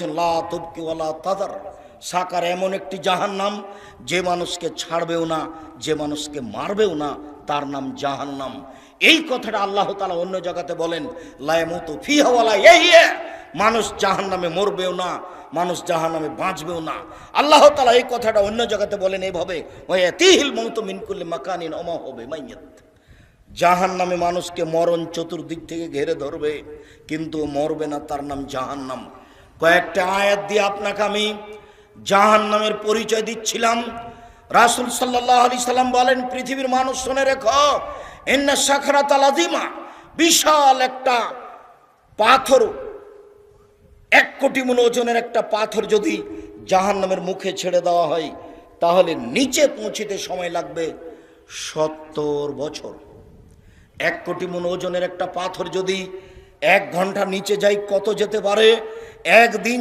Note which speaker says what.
Speaker 1: বলেছেন লা তুবকি ওয়ালা তাদার, সাকার এমন একটি জাহান্নাম যে মানুষকে ছাড়বেও না, যে মানুষকে মারবেও না, তার নাম জাহান্নাম। এই কথাটা আল্লাহ তাআলা অন্য জায়গাতে বলেন লা ইয়ামুতু ফিহা ওয়ালা ইয়াহইয়া, মানুষ জাহান্নামে মরবেও না, মানুষ জাহান্নামে বাঁচবেও না। আল্লাহ তাআলা এই কথাটা অন্য জায়গাতে বলেন এইভাবে ওয়ায়াতিহিল মাউতু মিন কুল্লি মাকানিন ওয়া মা হুয়া বিমাইয়িত, জাহান্নামে মানুষকে মরণ চতুর্দিক থেকে ঘিরে ধরবে কিন্তু মরবে না, তার নাম জাহান্নাম। কয়েকটা আয়াত দিয়ে আপনাকে আমি জাহান্নামের পরিচয় দিচ্ছিলাম। রাসূল সাল্লাল্লাহু আলাইহি সাল্লাম বলেন, পৃথিবীর মানুষ শুনে রেখো, ইন্না সাকরাতাল আযীমা, বিশাল একটা পাথর, 1 কোটি মণ ওজনের একটা পাথর যদি জাহান্নামের মুখে ছেড়ে দেওয়া হয় তাহলে নিচে পৌঁছিতে সময় লাগবে 70 বছর। 1 কোটি মণ ওজনের একটা পাথর যদি 1 ঘন্টা নিচে যায় কত যেতে পারে? একদিন